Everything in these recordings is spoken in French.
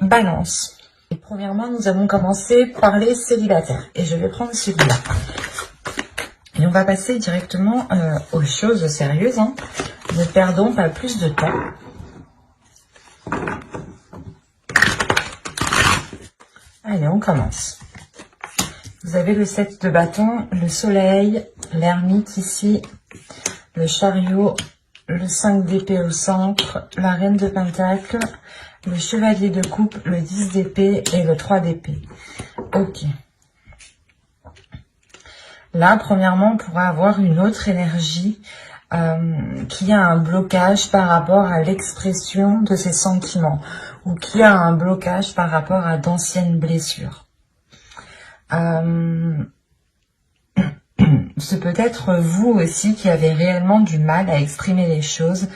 Balance. Et premièrement, nous allons commencer par les célibataires. Et je vais prendre celui-là. Et on va passer directement aux choses sérieuses. Ne perdons pas plus de temps. Allez, on commence. Vous avez le 7 de bâton, le soleil, l'ermite ici, le chariot, le 5 d'épée au centre, la reine de pentacle, le chevalier de coupe, le 10 d'épée et le 3 d'épée. Ok. Là, premièrement, on pourra avoir une autre énergie qui a un blocage par rapport à l'expression de ses sentiments ou qui a un blocage par rapport à d'anciennes blessures. C'est peut-être vous aussi qui avez réellement du mal à exprimer les choses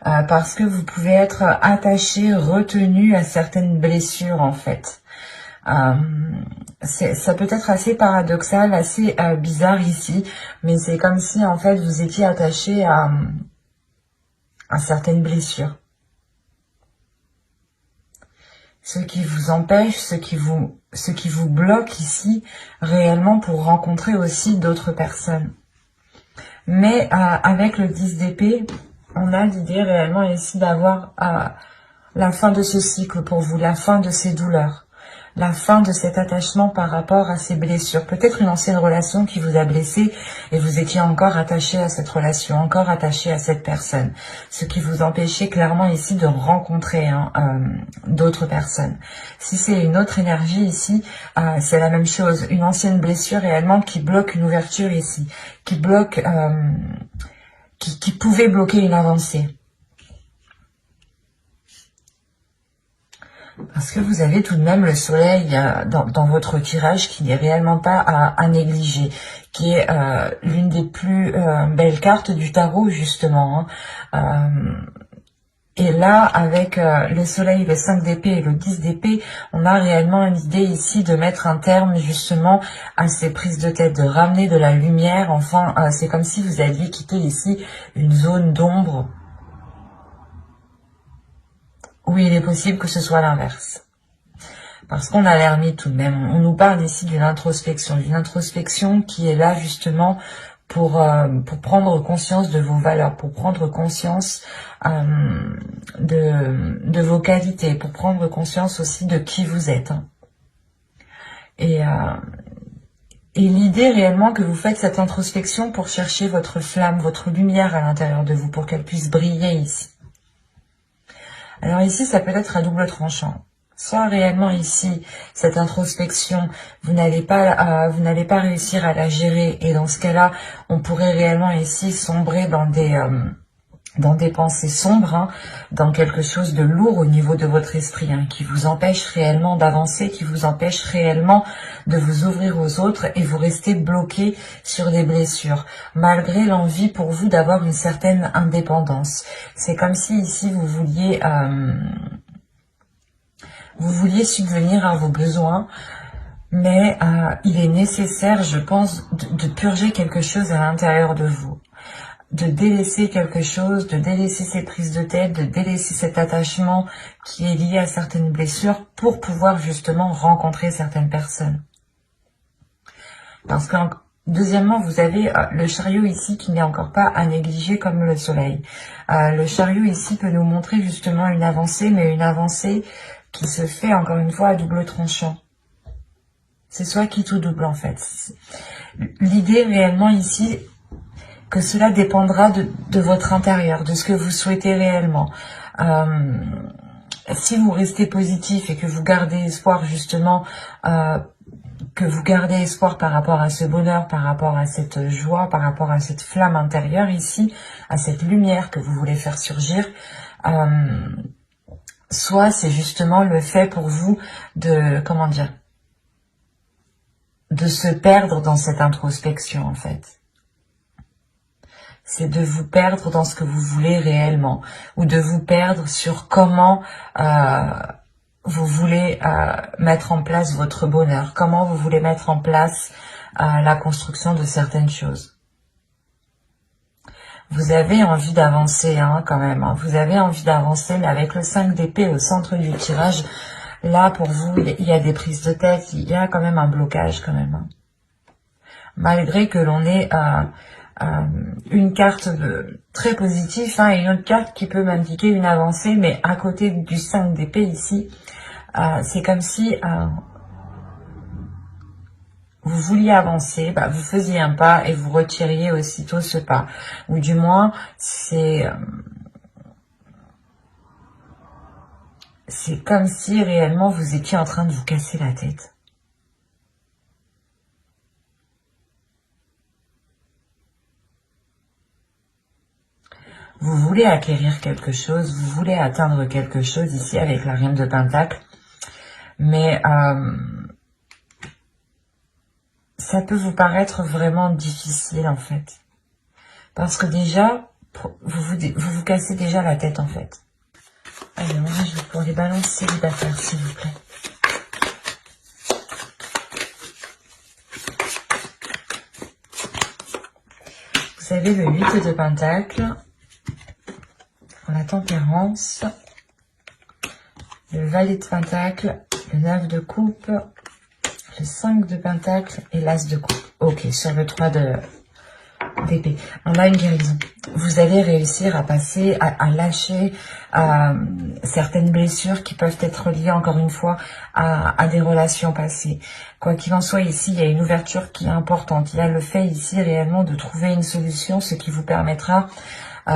parce que vous pouvez être attaché, retenu à certaines blessures en fait. Ça peut être assez paradoxal, assez bizarre ici, mais c'est comme si en fait vous étiez attaché à certaines blessures. Ce qui vous empêche, ce qui vous bloque ici réellement pour rencontrer aussi d'autres personnes. Mais avec le 10 d'épée, on a l'idée réellement ici d'avoir la fin de ce cycle pour vous, la fin de ces douleurs. La fin de cet attachement par rapport à ces blessures. Peut-être une ancienne relation qui vous a blessé et vous étiez encore attaché à cette relation, encore attaché à cette personne. Ce qui vous empêchait clairement ici de rencontrer d'autres personnes. Si c'est une autre énergie ici, c'est la même chose. Une ancienne blessure réellement qui bloque une ouverture ici. Qui bloque, qui pouvait bloquer une avancée. Parce que vous avez tout de même le soleil dans votre tirage qui n'est réellement pas à négliger, qui est l'une des plus belles cartes du tarot justement. Et là, avec le soleil, le 5 d'épée et le 10 d'épée, on a réellement une idée ici de mettre un terme justement à ces prises de tête, de ramener de la lumière. Enfin, c'est comme si vous aviez quitté ici une zone d'ombre. Oui, il est possible que ce soit l'inverse. Parce qu'on a l'ermite tout de même. On nous parle ici d'une introspection qui est là justement pour prendre conscience de vos valeurs, pour prendre conscience de vos qualités, pour prendre conscience aussi de qui vous êtes. Et l'idée réellement que vous faites cette introspection pour chercher votre flamme, votre lumière à l'intérieur de vous, pour qu'elle puisse briller ici. Alors ici, ça peut être à double tranchant. Soit réellement ici, cette introspection, vous n'allez pas réussir à la gérer. Et dans ce cas-là, on pourrait réellement ici sombrer dans des pensées sombres, dans quelque chose de lourd au niveau de votre esprit, qui vous empêche réellement d'avancer, qui vous empêche réellement de vous ouvrir aux autres et vous restez bloqué sur des blessures, malgré l'envie pour vous d'avoir une certaine indépendance. C'est comme si ici vous vouliez subvenir à vos besoins, mais il est nécessaire, je pense, de purger quelque chose à l'intérieur de vous. De délaisser quelque chose, de délaisser ces prises de tête, de délaisser cet attachement qui est lié à certaines blessures pour pouvoir justement rencontrer certaines personnes. Parce que, deuxièmement, vous avez le chariot ici qui n'est encore pas à négliger comme le soleil. Le chariot ici peut nous montrer justement une avancée, mais une avancée qui se fait encore une fois à double tranchant. C'est soit quitte ou double en fait. L'idée réellement ici, que cela dépendra de votre intérieur, de ce que vous souhaitez réellement. Si vous restez positif et que vous gardez espoir justement, par rapport à ce bonheur, par rapport à cette joie, par rapport à cette flamme intérieure ici, à cette lumière que vous voulez faire surgir, soit c'est justement le fait pour vous de, de se perdre dans cette introspection en fait. C'est de vous perdre dans ce que vous voulez réellement, ou de vous perdre sur comment vous voulez mettre en place votre bonheur, comment vous voulez mettre en place la construction de certaines choses. Vous avez envie d'avancer quand même, vous avez envie d'avancer, mais avec le 5 d'épée au centre du tirage, Là, pour vous, il y a des prises de tête, il y a quand même un blocage quand même. Malgré que l'on ait une carte très positive et une autre carte qui peut m'indiquer une avancée, mais à côté du 5 d'épée ici, c'est comme si vous vouliez avancer, vous faisiez un pas et vous retiriez aussitôt ce pas. Ou du moins, c'est comme si réellement vous étiez en train de vous casser la tête. Vous voulez acquérir quelque chose, vous voulez atteindre quelque chose ici avec la reine de Pentacle, mais ça peut vous paraître vraiment difficile en fait. Parce que déjà, vous cassez déjà la tête en fait. Allez, moi je vais pour les balances célibataires s'il vous plaît. Vous avez le 8 de Pentacle, la tempérance, le valet de Pentacle, le 9 de coupe, le 5 de Pentacle et l'As de coupe. Ok, sur le 3 d'épée. On a une guérison. Vous allez réussir à passer, à lâcher certaines blessures qui peuvent être liées, encore une fois, à des relations passées. Quoi qu'il en soit, ici, il y a une ouverture qui est importante. Il y a le fait ici réellement de trouver une solution, ce qui vous permettra,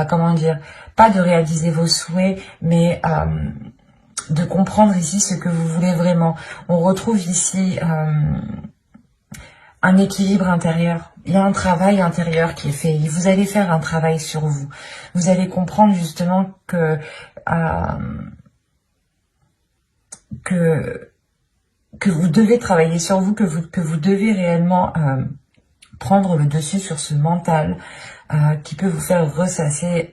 comment dire, pas de réaliser vos souhaits, mais de comprendre ici ce que vous voulez vraiment. On retrouve ici un équilibre intérieur. Il y a un travail intérieur qui est fait. Vous allez faire un travail sur vous. Vous allez comprendre justement que vous devez travailler sur vous, que vous devez réellement prendre le dessus sur ce mental qui peut vous faire ressasser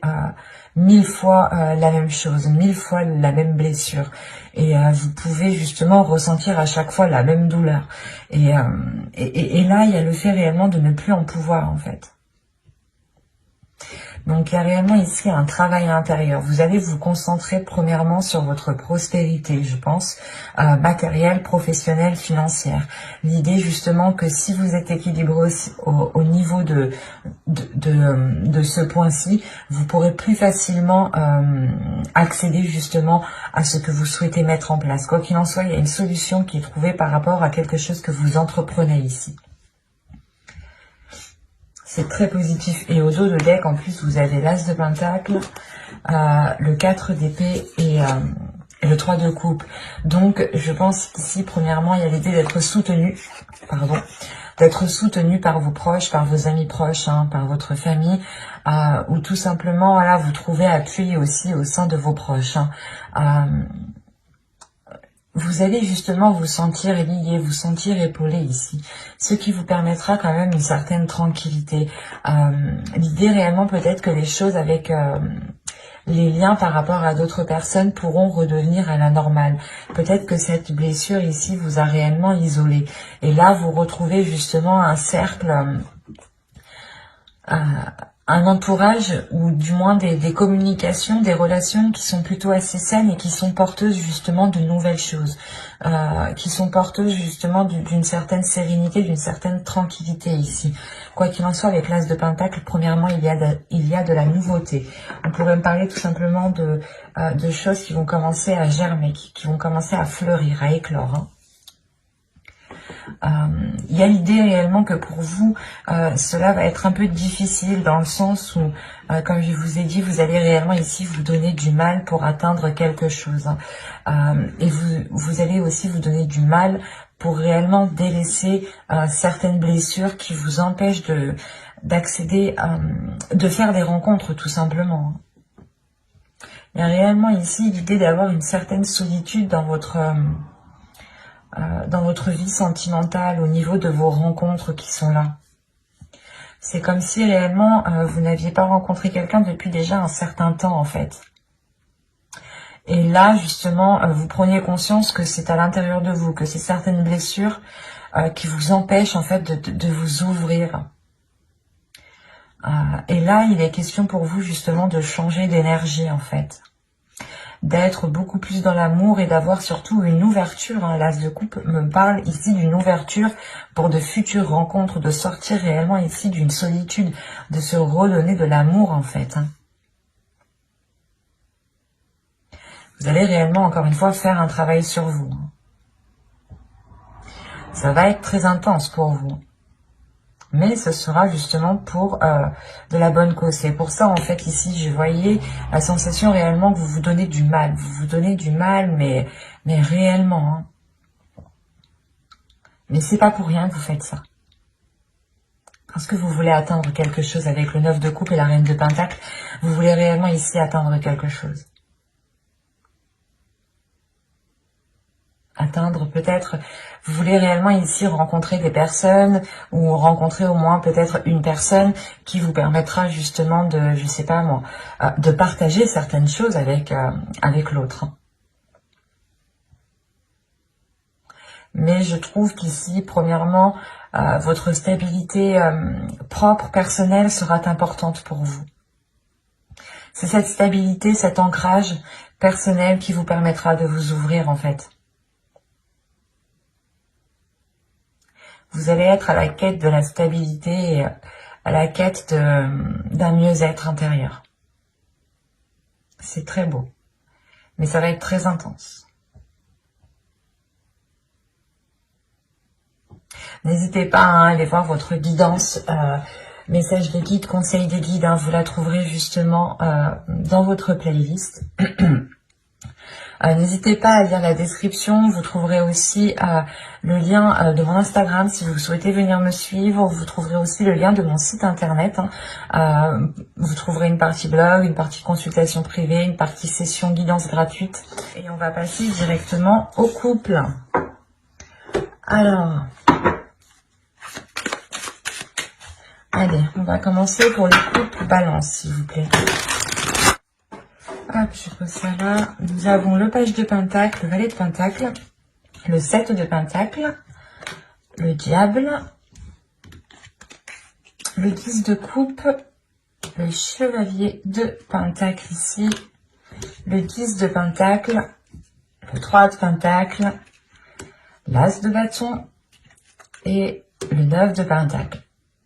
1000 fois la même chose, 1000 fois la même blessure. Et vous pouvez justement ressentir à chaque fois la même douleur. Et là, il y a le fait réellement de ne plus en pouvoir, en fait. Donc, il y a réellement ici un travail intérieur. Vous allez vous concentrer premièrement sur votre prospérité, je pense, matérielle, professionnelle, financière. L'idée justement que si vous êtes équilibré au niveau de ce point-ci, vous pourrez plus facilement accéder justement à ce que vous souhaitez mettre en place. Quoi qu'il en soit, il y a une solution qui est trouvée par rapport à quelque chose que vous entreprenez ici. C'est très positif. Et au dos de deck, en plus, vous avez l'As de Pentacle, le 4 d'épée et le 3 de coupe. Donc, je pense qu'ici, premièrement, il y a l'idée d'être soutenu, d'être soutenu par vos proches, par vos amis proches, par votre famille, ou tout simplement, voilà, vous trouvez appui aussi au sein de vos proches. Vous allez justement vous sentir lié, vous sentir épaulé ici, ce qui vous permettra quand même une certaine tranquillité. L'idée réellement peut-être que les choses avec les liens par rapport à d'autres personnes pourront redevenir à la normale. Peut-être que cette blessure ici vous a réellement isolé. Et là, vous retrouvez justement un cercle, un entourage ou du moins des communications, des relations qui sont plutôt assez saines et qui sont porteuses justement de nouvelles choses, qui sont porteuses justement d'une certaine sérénité, d'une certaine tranquillité ici. Quoi qu'il en soit, avec l'As de Pentacle, premièrement, il y a de la nouveauté. On pourrait me parler tout simplement de choses qui vont commencer à germer, qui vont commencer à fleurir, à éclore. Il y a l'idée réellement que pour vous, cela va être un peu difficile dans le sens où, comme je vous ai dit, vous allez réellement ici vous donner du mal pour atteindre quelque chose. Et vous allez aussi vous donner du mal pour réellement délaisser certaines blessures qui vous empêchent d'accéder, de faire des rencontres tout simplement. Il y a réellement ici l'idée d'avoir une certaine solitude dans votre vie sentimentale, au niveau de vos rencontres qui sont là. C'est comme si réellement vous n'aviez pas rencontré quelqu'un depuis déjà un certain temps en fait. Et là justement vous preniez conscience que c'est à l'intérieur de vous, que c'est certaines blessures qui vous empêchent en fait de vous ouvrir. Et là il est question pour vous justement de changer d'énergie en fait. d'être beaucoup plus dans l'amour et d'avoir surtout une ouverture. Hein. L'As de coupe me parle ici d'une ouverture pour de futures rencontres, de sortir réellement ici d'une solitude, de se redonner de l'amour en fait. Hein. Vous allez réellement, encore une fois, faire un travail sur vous. Hein. Ça va être très intense pour vous. Mais ce sera justement pour de la bonne cause. C'est pour ça, en fait, ici, je voyais la sensation réellement que vous vous donnez du mal. Vous vous donnez du mal, mais réellement. Hein. Mais c'est pas pour rien que vous faites ça. Parce que vous voulez atteindre quelque chose avec le 9 de coupe et la reine de pentacle. Vous voulez réellement ici atteindre quelque chose. Atteindre peut-être, vous voulez réellement ici rencontrer des personnes ou rencontrer au moins peut-être une personne qui vous permettra justement de, je sais pas moi, de partager certaines choses avec l'autre. Mais je trouve qu'ici, premièrement, votre stabilité propre, personnelle sera importante pour vous. C'est cette stabilité, cet ancrage personnel qui vous permettra de vous ouvrir en fait. Vous allez être à la quête de la stabilité et à la quête d'un mieux-être intérieur. C'est très beau, mais ça va être très intense. N'hésitez pas à aller voir votre guidance, message des guides, conseil des guides, hein, vous la trouverez justement dans votre playlist. N'hésitez pas à lire la description, vous trouverez aussi le lien de mon Instagram si vous souhaitez venir me suivre, vous trouverez aussi le lien de mon site internet, hein. Vous trouverez une partie blog, une partie consultation privée, une partie session guidance gratuite et on va passer directement au couple. Alors, allez, on va commencer pour le couple balance s'il vous plaît. Hop, je pose ça là. Nous avons le page de pentacle, le valet de pentacle, le 7 de pentacle, le diable, le 10 de coupe, le chevalier de pentacle ici, le 10 de pentacle, le 3 de pentacle, l'as de bâton et le 9 de pentacle.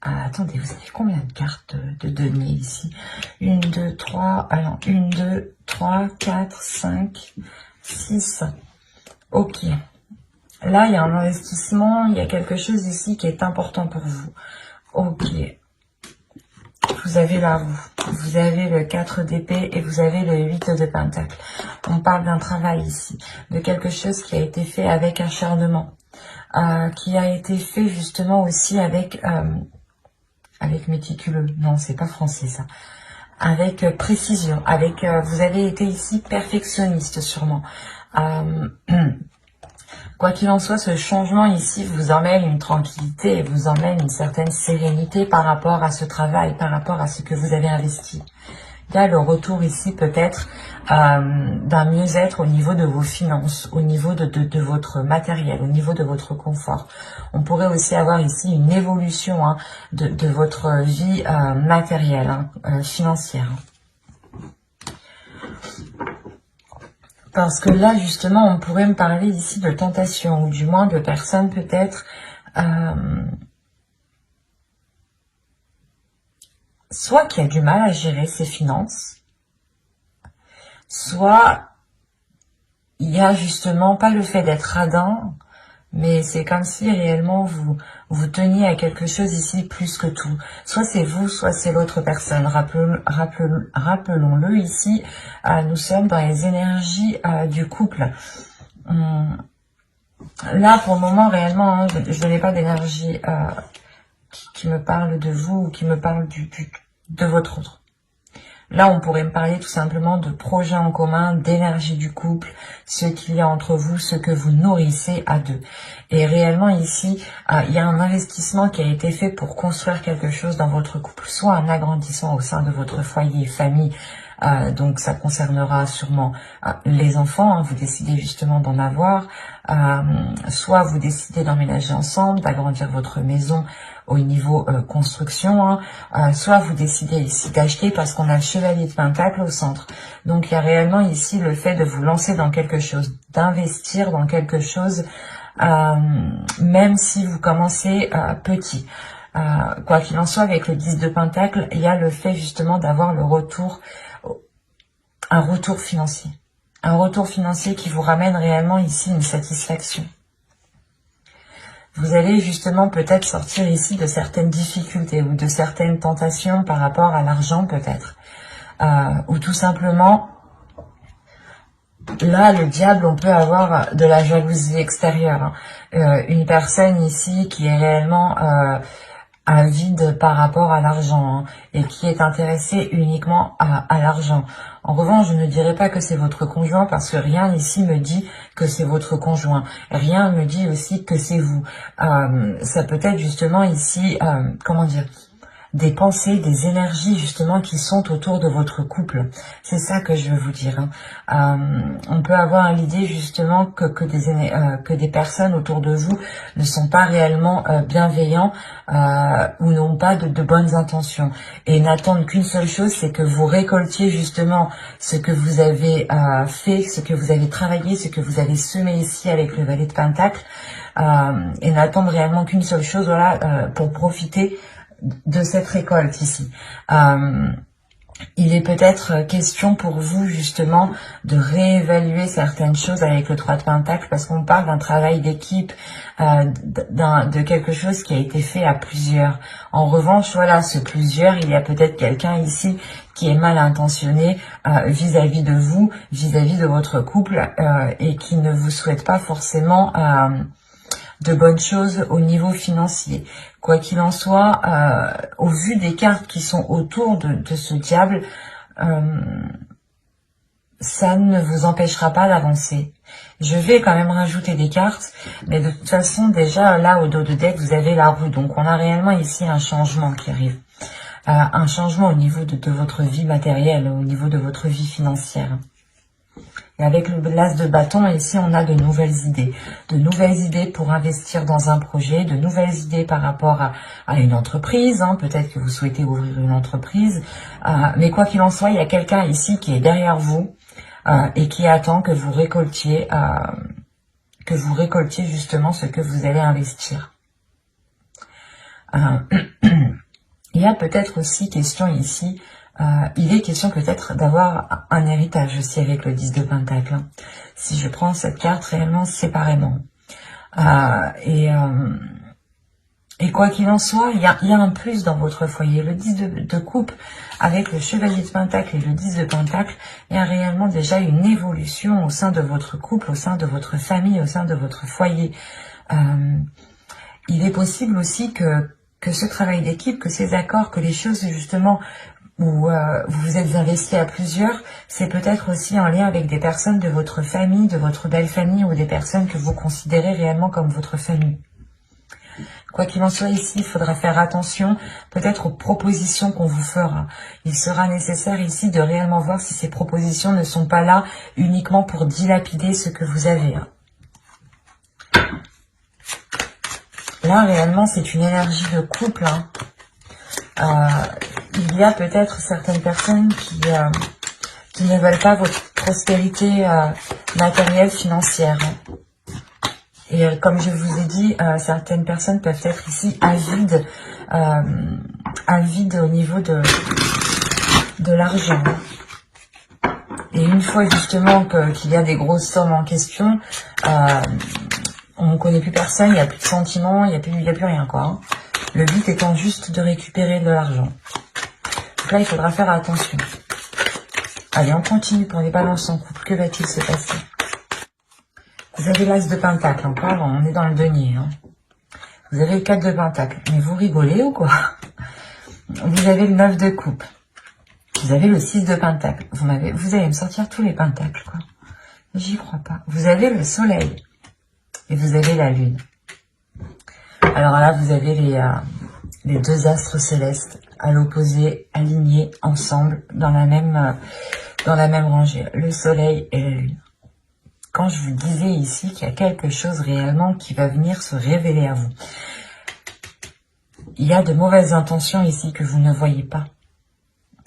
Ah, attendez, vous avez combien de cartes de denier ici? 1, 2, 3, alors 1, 2, 3, 4, 5, 6. Ok. Là, il y a un investissement, il y a quelque chose ici qui est important pour vous. Ok. Vous avez la roue, vous avez le 4 d'épée et vous avez le 8 de pentacle. On parle d'un travail ici, de quelque chose qui a été fait avec acharnement, qui a été fait justement aussi avec méticuleux. Non, c'est pas français ça. Avec précision, avec vous avez été ici perfectionniste sûrement. Quoi qu'il en soit, ce changement ici vous emmène une tranquillité, vous emmène une certaine sérénité par rapport à ce travail, par rapport à ce que vous avez investi. Il y a le retour ici peut-être d'un mieux-être au niveau de vos finances, au niveau de votre matériel, au niveau de votre confort. On pourrait aussi avoir ici une évolution hein, de votre vie matérielle, hein, financière. Parce que là, justement, on pourrait me parler ici de tentation, ou du moins de personnes peut-être soit qui a du mal à gérer ses finances, soit il y a justement pas le fait d'être radin, mais c'est comme si réellement vous teniez à quelque chose ici plus que tout. Soit c'est vous, soit c'est l'autre personne. Rappelons-le ici, nous sommes dans les énergies du couple. Là, pour le moment, réellement, hein, je n'ai pas d'énergie qui me parle de vous ou qui me parle de votre autre. Là, on pourrait me parler tout simplement de projets en commun, d'énergie du couple, ce qu'il y a entre vous, ce que vous nourrissez à deux. Et réellement ici, il y a un investissement qui a été fait pour construire quelque chose dans votre couple, soit un agrandissement au sein de votre foyer, famille, Donc ça concernera sûrement les enfants, hein, vous décidez justement d'en avoir, soit vous décidez d'emménager ensemble, d'agrandir votre maison au niveau construction, hein, soit vous décidez ici d'acheter parce qu'on a le chevalier de Pentacle au centre. Donc il y a réellement ici le fait de vous lancer dans quelque chose, d'investir dans quelque chose, même si vous commencez petit. Quoi qu'il en soit, avec le 10 de Pentacle, il y a le fait justement d'avoir le retour, un retour financier. Un retour financier qui vous ramène réellement ici une satisfaction. Vous allez justement peut-être sortir ici de certaines difficultés ou de certaines tentations par rapport à l'argent peut-être. Ou tout simplement, là le diable, on peut avoir de la jalousie extérieure. Une personne ici qui est réellement avide par rapport à l'argent, hein, et qui est intéressée uniquement à l'argent. En revanche, je ne dirais pas que c'est votre conjoint parce que rien ici me dit que c'est votre conjoint. Rien me dit aussi que c'est vous. Ça peut être justement ici, comment dire, des pensées, des énergies justement qui sont autour de votre couple. C'est ça que je veux vous dire. On peut avoir l'idée justement que des personnes autour de vous ne sont pas réellement bienveillants ou n'ont pas de bonnes intentions et n'attendent qu'une seule chose, c'est que vous récoltiez justement ce que vous avez fait, ce que vous avez travaillé, ce que vous avez semé ici avec le valet de Pentacle, et n'attendent réellement qu'une seule chose, voilà, pour profiter de cette récolte ici. Il est peut-être question pour vous justement de réévaluer certaines choses avec le 3 de Pentacle parce qu'on parle d'un travail d'équipe, de quelque chose qui a été fait à plusieurs. En revanche, voilà, ce plusieurs, il y a peut-être quelqu'un ici qui est mal intentionné vis-à-vis de vous, vis-à-vis de votre couple et qui ne vous souhaite pas forcément de bonnes choses au niveau financier. Quoi qu'il en soit, au vu des cartes qui sont autour de ce diable, ça ne vous empêchera pas d'avancer. Je vais quand même rajouter des cartes, mais de toute façon, déjà, là, au dos de deck, vous avez la roue. Donc, on a réellement ici un changement qui arrive. Un changement au niveau de votre vie matérielle, au niveau de votre vie financière. Et avec le l'as de bâton, ici, on a de nouvelles idées. De nouvelles idées pour investir dans un projet, de nouvelles idées par rapport à une entreprise. Hein. Peut-être que vous souhaitez ouvrir une entreprise. Mais quoi qu'il en soit, il y a quelqu'un ici qui est derrière vous et qui attend que vous récoltiez justement ce que vous allez investir. Il y a peut-être aussi question ici, il est question peut-être d'avoir un héritage aussi avec le 10 de Pentacle. Hein. Si je prends cette carte réellement séparément. Et quoi qu'il en soit, il y a un plus dans votre foyer. Le 10 de coupe avec le chevalier de Pentacle et le 10 de Pentacle, il y a réellement déjà une évolution au sein de votre couple, au sein de votre famille, au sein de votre foyer. Il est possible aussi que ce travail d'équipe, que ces accords, que les choses justement où vous vous êtes investi à plusieurs, c'est peut-être aussi en lien avec des personnes de votre famille, de votre belle famille ou des personnes que vous considérez réellement comme votre famille. Quoi qu'il en soit ici, il faudra faire attention peut-être aux propositions qu'on vous fera. Il sera nécessaire ici de réellement voir si ces propositions ne sont pas là uniquement pour dilapider ce que vous avez. Là, réellement, c'est une énergie de couple. Il y a peut-être certaines personnes qui ne veulent pas votre prospérité matérielle, financière. Et comme je vous ai dit, certaines personnes peuvent être ici avides au niveau de l'argent. Et une fois justement qu'il y a des grosses sommes en question, on ne connaît plus personne, il n'y a plus de sentiments, il n'y a plus rien quoi. Hein. Le but étant juste de récupérer de l'argent. Donc là, il faudra faire attention. Allez, on continue pour les balances en couple. Que va-t-il se passer? Vous avez l'as de Pentacle encore, on est dans le denier. Hein. Vous avez le 4 de Pentacle. Mais vous rigolez ou quoi? Vous avez le 9 de coupe. Vous avez le 6 de Pentacle. Vous allez me sortir tous les pentacles, quoi. J'y crois pas. Vous avez le soleil. Et vous avez la lune. Alors là, vous avez les deux astres célestes à l'opposé, alignés ensemble dans la même rangée, le soleil et la lune. Quand je vous disais ici qu'il y a quelque chose réellement qui va venir se révéler à vous, il y a de mauvaises intentions ici que vous ne voyez pas.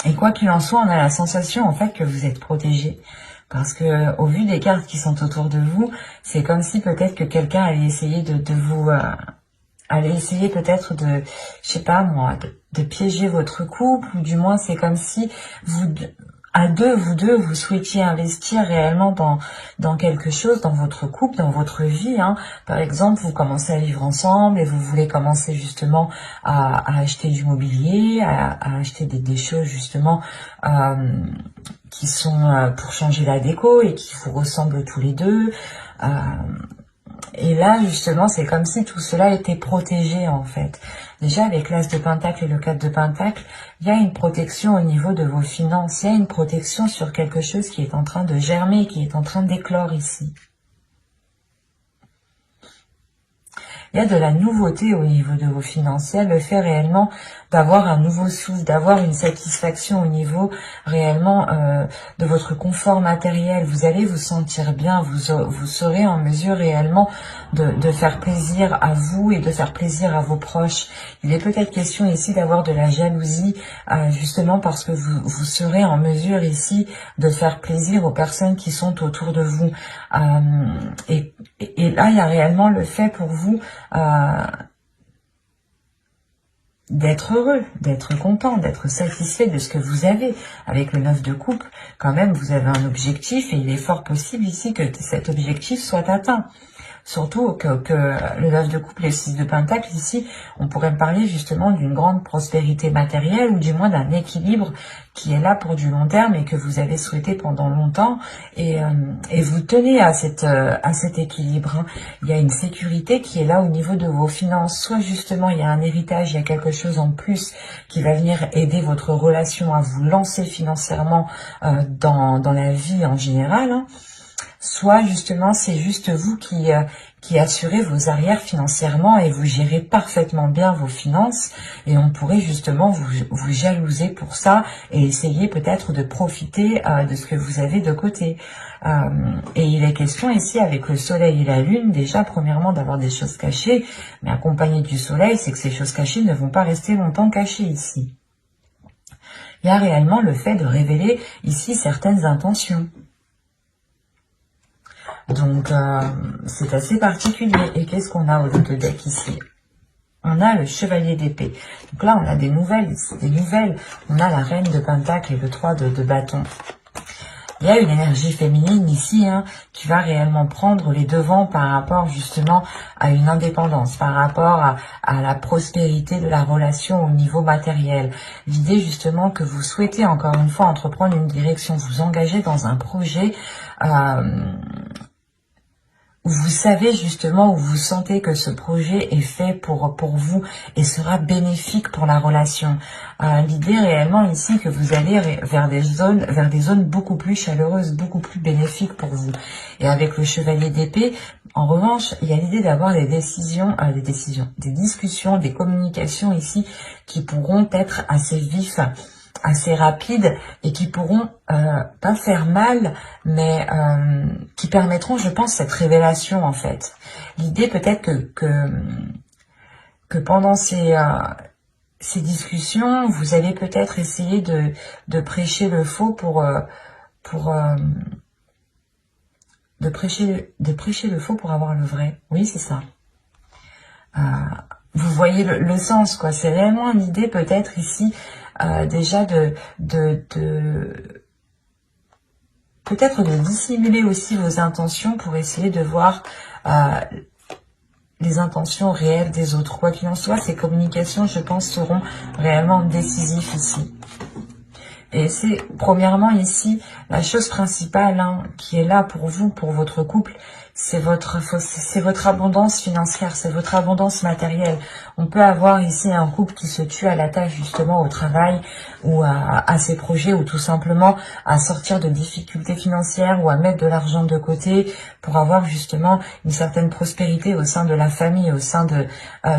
Et quoi qu'il en soit, on a la sensation en fait que vous êtes protégé. Parce que au vu des cartes qui sont autour de vous, c'est comme si peut-être que quelqu'un allait essayer de vous... allait essayer peut-être de, je sais pas moi, de piéger votre couple, ou du moins c'est comme si vous vous souhaitiez investir réellement dans quelque chose, dans votre couple, dans votre vie. Hein. Par exemple, vous commencez à vivre ensemble et vous voulez commencer justement à acheter du mobilier, à acheter des choses justement qui sont pour changer la déco et qui vous ressemblent tous les deux. Et là, justement, c'est comme si tout cela était protégé, en fait. Déjà, avec l'As de Pentacle et le 4 de Pentacle, il y a une protection au niveau de vos finances. Il y a une protection sur quelque chose qui est en train de germer, qui est en train d'éclore ici. Il y a de la nouveauté au niveau de vos finances. Il y a le fait réellement d'avoir un nouveau souffle, d'avoir une satisfaction au niveau réellement de votre confort matériel. Vous allez vous sentir bien, vous serez en mesure réellement de faire plaisir à vous et de faire plaisir à vos proches. Il est peut-être question ici d'avoir de la jalousie, justement parce que vous serez en mesure ici de faire plaisir aux personnes qui sont autour de vous. Et là, il y a réellement le fait pour vous d'être heureux, d'être content, d'être satisfait de ce que vous avez. Avec le 9 de coupe, quand même, vous avez un objectif et il est fort possible ici que cet objectif soit atteint. Surtout que le 9 de coupe, le 6 de pentacle, ici, on pourrait parler justement d'une grande prospérité matérielle ou du moins d'un équilibre qui est là pour du long terme et que vous avez souhaité pendant longtemps et vous tenez à cet équilibre. Hein. Il y a une sécurité qui est là au niveau de vos finances. Soit justement il y a un héritage, il y a quelque chose en plus qui va venir aider votre relation à vous lancer financièrement dans la vie en général. Hein. Soit justement c'est juste vous qui assurez vos arrières financièrement et vous gérez parfaitement bien vos finances et on pourrait justement vous jalouser pour ça et essayer peut-être de profiter de ce que vous avez de côté. Et il est question ici avec le soleil et la lune déjà premièrement d'avoir des choses cachées, mais accompagné du soleil c'est que ces choses cachées ne vont pas rester longtemps cachées ici. Il y a réellement le fait de révéler ici certaines intentions. Donc, c'est assez particulier. Et qu'est-ce qu'on a au dos de deck ici? On a le chevalier d'épée. Donc là, on a des nouvelles. On a la reine de pentacle et le 3 de bâton. Il y a une énergie féminine ici hein, qui va réellement prendre les devants par rapport justement à une indépendance, par rapport à la prospérité de la relation au niveau matériel. L'idée justement que vous souhaitez encore une fois entreprendre une direction, vous engager dans un projet où vous savez justement, où vous sentez que ce projet est fait pour vous et sera bénéfique pour la relation. L'idée réellement ici que vous allez vers des zones beaucoup plus chaleureuses, beaucoup plus bénéfiques pour vous. Et avec le chevalier d'épée, en revanche, il y a l'idée d'avoir des discussions, des communications ici qui pourront être assez vifs, assez rapides et qui pourront pas faire mal mais qui permettront je pense cette révélation en fait. L'idée peut-être que pendant ces discussions vous allez peut-être essayer de prêcher le faux de prêcher le faux pour avoir le vrai. Oui c'est ça. Vous voyez le sens quoi, c'est réellement l'idée peut-être ici déjà peut-être de dissimuler aussi vos intentions pour essayer de voir les intentions réelles des autres. Quoi qu'il en soit, ces communications, je pense, seront réellement décisives ici. Et c'est premièrement ici la chose principale hein, qui est là pour vous, pour votre couple, c'est votre abondance financière, c'est votre abondance matérielle. On peut avoir ici un couple qui se tue à la tâche justement au travail ou à ses projets, ou tout simplement à sortir de difficultés financières ou à mettre de l'argent de côté pour avoir justement une certaine prospérité au sein de la famille, au sein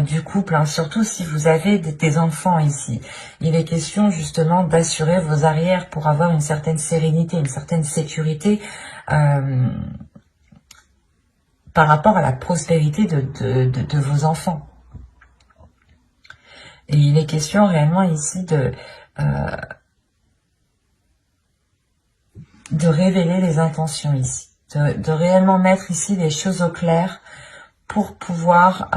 du couple, hein. Surtout si vous avez des enfants ici. Il est question justement d'assurer vos arrières pour avoir une certaine sérénité, une certaine sécurité par rapport à la prospérité de vos enfants. Et il est question réellement ici de révéler les intentions ici, de réellement mettre ici les choses au clair pour pouvoir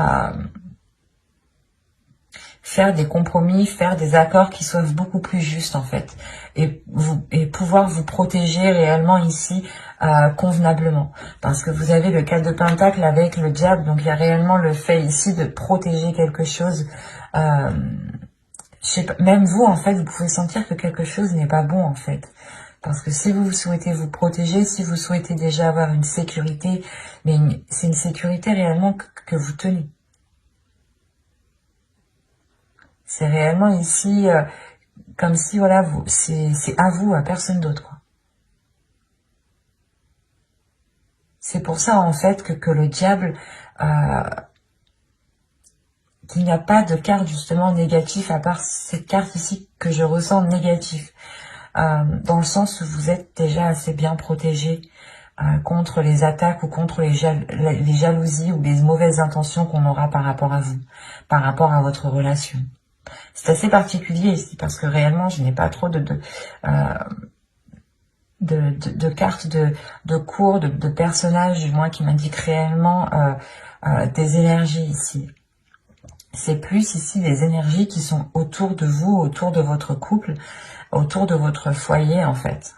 faire des compromis, faire des accords qui soient beaucoup plus justes en fait, et pouvoir vous protéger réellement ici convenablement, parce que vous avez le 4 de Pentacle avec le diable, donc il y a réellement le fait ici de protéger quelque chose. Je sais pas, même vous en fait, vous pouvez sentir que quelque chose n'est pas bon en fait. Parce que si vous souhaitez vous protéger, si vous souhaitez déjà avoir une sécurité, mais c'est une sécurité réellement que vous tenez. C'est réellement ici comme si, voilà, c'est à vous, à personne d'autre, quoi. C'est pour ça, en fait, que le diable, qu'il n'y a pas de carte, justement, négative, à part cette carte ici que je ressens négative. Dans le sens où vous êtes déjà assez bien protégé contre les attaques ou contre les jalousies ou les mauvaises intentions qu'on aura par rapport à vous, par rapport à votre relation. C'est assez particulier ici parce que réellement je n'ai pas trop de cartes de cours, de personnages du moins qui m'indiquent réellement des énergies ici. C'est plus ici des énergies qui sont autour de vous, autour de votre couple, autour de votre foyer en fait.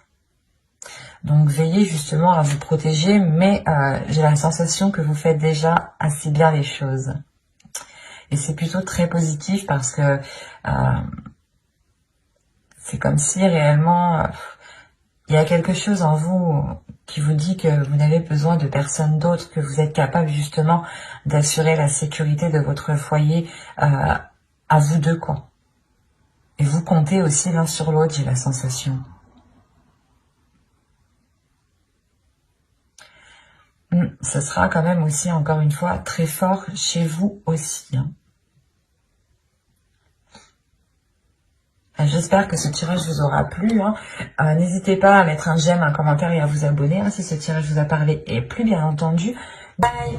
Donc veillez justement à vous protéger, mais j'ai la sensation que vous faites déjà assez bien les choses. Et c'est plutôt très positif parce que c'est comme si réellement il y a quelque chose en vous qui vous dit que vous n'avez besoin de personne d'autre, que vous êtes capable justement d'assurer la sécurité de votre foyer à vous deux, quoi. Et vous comptez aussi l'un sur l'autre, j'ai la sensation. Ce sera quand même aussi, encore une fois, très fort chez vous aussi, hein. J'espère que ce tirage vous aura plu, hein. N'hésitez pas à mettre un j'aime, un commentaire et à vous abonner, hein, si ce tirage vous a parlé, et plus bien entendu. Bye!